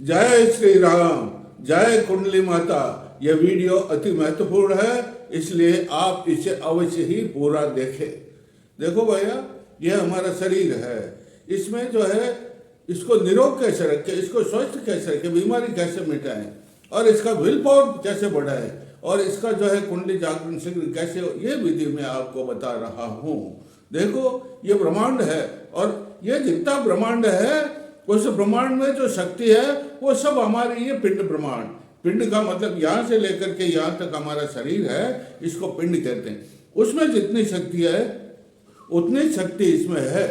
जय श्री राम, जय कुंडली माता। यह वीडियो अति महत्वपूर्ण है, इसलिए आप इसे अवश्य ही पूरा देखें। देखो भैया, यह हमारा शरीर है। इसमें जो है, इसको निरोग कैसे रखें, इसको स्वस्थ कैसे रखें, बीमारी कैसे मिटाएं और इसका विल पावर कैसे बढ़ाएं और इसका जो है कुंडली जागरण शीघ्र कैसे हो, ये विधि मैं आपको बता रहा हूँ। देखो, ये ब्रह्मांड है और ये जितना ब्रह्मांड है उस ब्रह्मांड में जो शक्ति है वो सब हमारी ये पिंड ब्रह्मांड। पिंड का मतलब यहाँ से लेकर के यहाँ तक हमारा शरीर है, इसको पिंड कहते हैं। उसमें जितनी शक्ति है उतनी शक्ति इसमें है।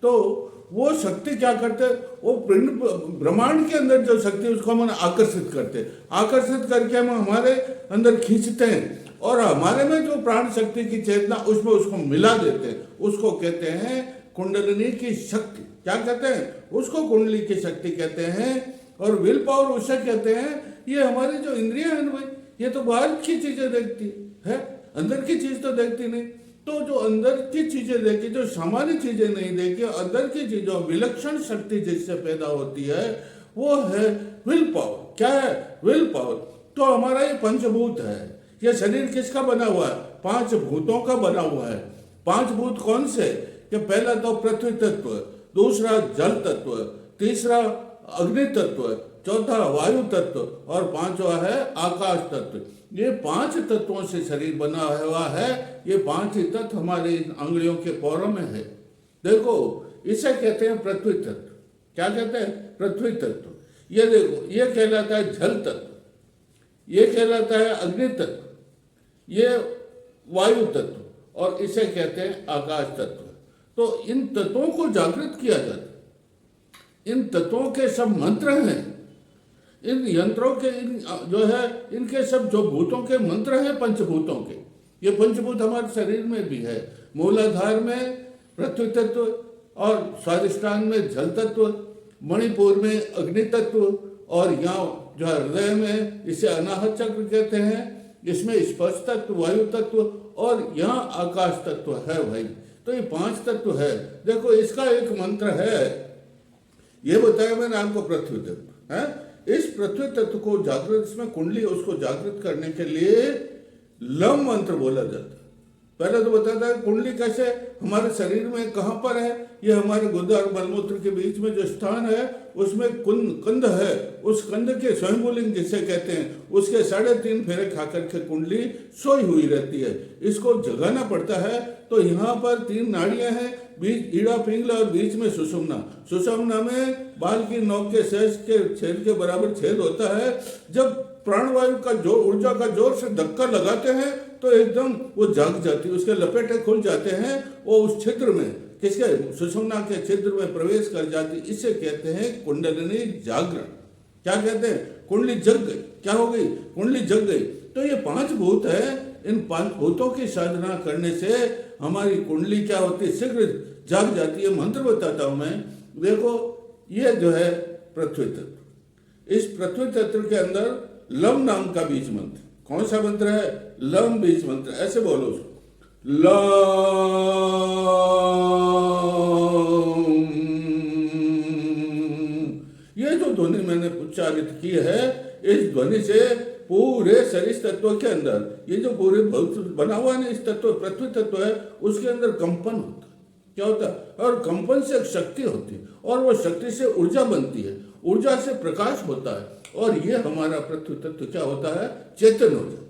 तो वो शक्ति क्या करते हैं, वो पिंड ब्रह्मांड के अंदर जो शक्ति है उसको हम आकर्षित करते हैं। आकर्षित करके हम हमारे अंदर खींचते हैं और हमारे में जो प्राण शक्ति की चेतना उसमें उसको मिला देते हैं। उसको कहते हैं कुंडलिनी की शक्ति। क्या कहते हैं उसको? कुंडली की शक्ति कहते हैं। और विल पावर उसे कहते हैं। ये हमारी जो इंद्रियां हैं भाई, ये तो बाहर की चीजें देखती है, अंदर की चीज तो देखती नहीं। तो जो अंदर की चीजें देखी, जो सामान्य चीजें नहीं देखी, अंदर की चीजों विलक्षण शक्ति जिससे पैदा होती है वो है विल पावर। क्या है? Will power. तो हमारा ये पंचभूत है। ये शरीर किसका बना हुआ है? 5 भूतों का बना हुआ है। 5 भूत कौन से? कि पहला तो पृथ्वी तत्व, दूसरा जल तत्व, तीसरा अग्नि तत्व, चौथा वायु तत्व और 5वां है आकाश तत्व। ये 5 तत्वों से शरीर बना हुआ है। ये 5 ही तत्व हमारे अंगुलियों के पौरों में है। देखो, इसे कहते हैं पृथ्वी तत्व। क्या कहते हैं? पृथ्वी तत्व। ये देखो, ये कहलाता है जल तत्व, ये कहलाता है अग्नि तत्व, ये वायु तत्व और इसे कहते हैं आकाश तत्व। तो इन तत्वों को जागृत किया जाता है। इन तत्वों के सब मंत्र हैं। इन यंत्रों के जो है, इनके सब जो भूतों के मंत्र हैं पंचभूतों के। ये पंचभूत हमारे शरीर में भी है। मूलाधार में पृथ्वी तत्व और स्वादिष्ठान में जल तत्व, मणिपुर में अग्नि तत्व और यहाँ जो हृदय में इसे अनाहत चक्र कहते हैं। इसमें स्पर्श तत्व, वायु तत्व और यहाँ आकाश तत्व है भाई। तो ये 5 तत्व है। देखो, इसका एक मंत्र है, ये बताया मैंने आपको, पृथ्वी तत्व है। इस पृथ्वी तत्व को जागृत, इसमें कुंडली उसको जागृत करने के लिए लम मंत्र बोला जाता है। पहले तो बताता है कुंडली कैसे हमारे शरीर में कहाँ पर है। ये हमारे गुदा और मलमूत्र के बीच में जो स्थान है उसमें कंद है। उस कंद के स्वयंभूलिंग जिसे कहते हैं, उसके 3.5 फेरे खाकर के कुंडली सोई हुई रहती है। इसको जगाना पड़ता है। तो यहाँ पर 3 नाड़ियां हैं, बीच ईड़ा पिंगला और बीच में सुषुम्ना। सुषुम्ना में बाल की नोक के शेष के छेद के बराबर छेद होता है। जब प्राणवायु का जोर, ऊर्जा का जोर से धक्का लगाते हैं तो एकदम वो जाग जाती है, उसके लपेटे खुल जाते हैं। वो उस छिद्र में, किसके? सुषुम्ना के छिद्र में प्रवेश कर जाती। इसे कहते हैं कुंडलिनी जागरण। क्या कहते हैं? कुंडली जग गई। क्या हो गई? कुंडली जग गई। तो ये 5 भूत है। इन 5 भूतों की साधना करने से हमारी कुंडली क्या होती है? शीघ्र जाग जाती है। मंत्र बताता हूं मैं। देखो, ये जो है पृथ्वी तत्व। इस पृथ्वी तत्व के अंदर लम नाम का बीज मंत्र। कौन सा मंत्र है? लम बीज मंत्र। ऐसे बोलो उसको, लम। ये जो ध्वनि मैंने उच्चारित की है, इस ध्वनि से पूरे शरीर तत्व के अंदर, ये जो पूरे बना हुआ है इस तत्व, पृथ्वी तत्व है, उसके अंदर कंपन होता है। क्या होता है? और कंपन से एक शक्ति होती है और वो शक्ति से ऊर्जा बनती है, ऊर्जा से प्रकाश होता है। और ये हमारा पृथ्वी तत्व क्या होता है? चेतन हो जाता है।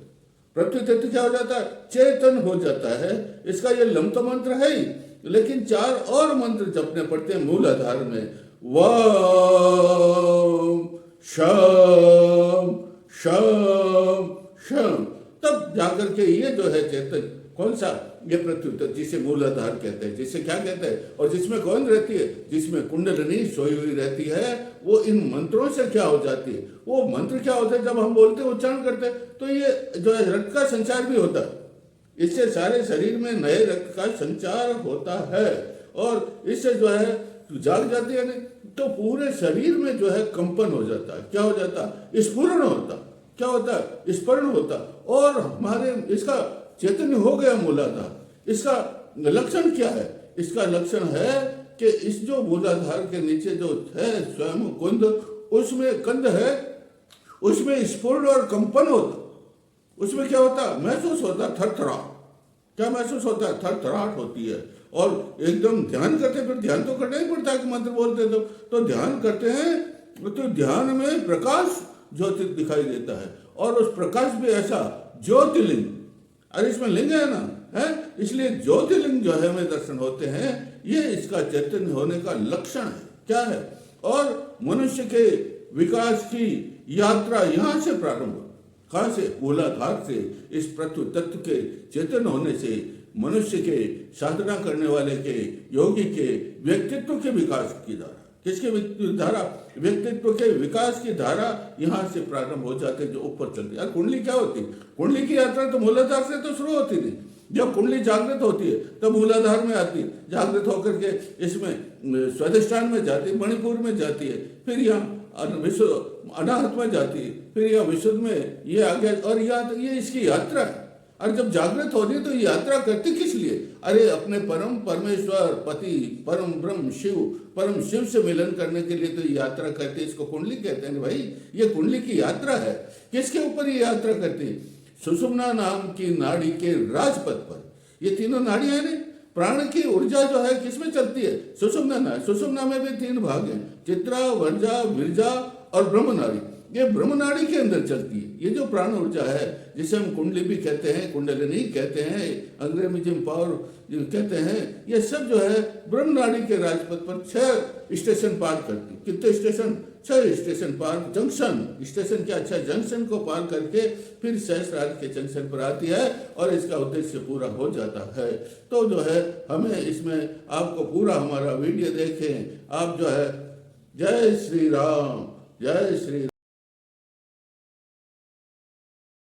पृथ्वी तत्व क्या हो जाता है? चेतन हो जाता है। इसका ये लम तो मंत्र है ही, लेकिन 4 और मंत्र जपने पड़ते हैं मूलाधार में। वम शम शम शम। तब जाकर के ये जो है चेतन, कौन सा? ये पृथ्वी तत्व, जिसे मूलाधार कहते हैं, जिसे क्या कहते हैं? और जिसमें कौन रहती है? जिसमें कुंडलिनी सोई हुई रहती है। वो इन मंत्रों से क्या हो जाती है? वो मंत्र क्या होता है? जब हम बोलते हैं, उच्चारण करते हैं, तो ये जो है रक्त का संचार भी होता है। इससे सारे शरीर में नए रक्त का संचार होता है और इससे जो है जाग जाती है। तो पूरे शरीर में जो है कंपन हो जाता है। क्या हो जाता है? स्फुरण होता। क्या होता है? स्फुरण होता। और हमारे इसका चैतन्य हो गया मूलाधार। इसका लक्षण क्या है? इसका लक्षण है कि इस जो मूलाधार के नीचे जो है स्वयं कुंद, उसमें कंध है, उसमें स्फुरण और कंपन होता, उसमें क्या होता, महसूस होता थरथराहट। क्या महसूस होता है? थरथराहट होती है। और एकदम ध्यान करते, फिर ध्यान तो करना ही पड़ता है कि मंत्र बोलते तो ध्यान करते हैं तो ध्यान में प्रकाश ज्योति दिखाई देता है, और उस प्रकाश भी ऐसा ज्योतिर्लिंग, अरे इसमें लिंग है ना, है, इसलिए ज्योतिर्लिंग जो है हमें दर्शन होते हैं, ये इसका चैतन्य होने का लक्षण है। क्या है? और मनुष्य के विकास की यात्रा यहाँ से प्रारंभ हो। कहाँ से? मूलाधार से, इस पृथ्वी तत्व के चेतन होने से, मनुष्य के, साधना करने वाले के, योगी के व्यक्तित्व के विकास की धारा। किसके धारा? व्यक्तित्व के विकास की धारा यहाँ से प्रारंभ हो जाते, जो ऊपर चलती है। कुंडली क्या होती है? कुंडली की यात्रा तो मूलाधार से तो शुरू होती थी। जब कुंडली जागृत होती है तब मूलाधार में आती है, जागृत होकर के इसमें स्वाधिष्ठान में जाती है, मणिपुर में जाती है, फिर यहाँ विशुद्ध अनाहत में जाती है, फिर यहाँ विशुद्ध में ये आ गया, और ये इसकी यात्रा है। और जब जागृत होती है तो ये यात्रा करती किस लिए? अरे अपने परम परमेश्वर पति परम ब्रह्म परम शिव से मिलन करने के लिए तो ये यात्रा करती है। इसको कुंडली कहते हैं भाई, ये कुंडली की यात्रा है। किसके ऊपर ये यात्रा करती है? सुषुम्ना नाम की नाड़ी के राजपथ पर। ये तीनों नाड़ियां हैं, प्राण की ऊर्जा जो है किसमें चलती है? सुषुम्ना नाड़ी। सुषुम्ना में भी 3 भाग हैं, चित्रा, वर्जा, विरजा और ब्रह्म नाड़ी। ये ब्रह्म नाड़ी के अंदर चलती है। ये जो प्राण ऊर्जा है, जिसे हम कुंडली भी कहते हैं, कुंडलिनी कहते हैं, अंग्रेजी में पावर कहते हैं, ये सब जो है ब्रह्म नाड़ी के राजपथ पर 6 स्टेशन पार करती। कितने स्टेशन? 6 स्टेशन पार, जंक्शन, स्टेशन क्या, 6 जंक्शन को पार करके फिर सहस्रार के जंक्शन पर आती है, और इसका उद्देश्य पूरा हो जाता है। तो जो है हमें इसमें आपको पूरा हमारा वीडियो देखें, आप जो है जय श्री राम, जय श्री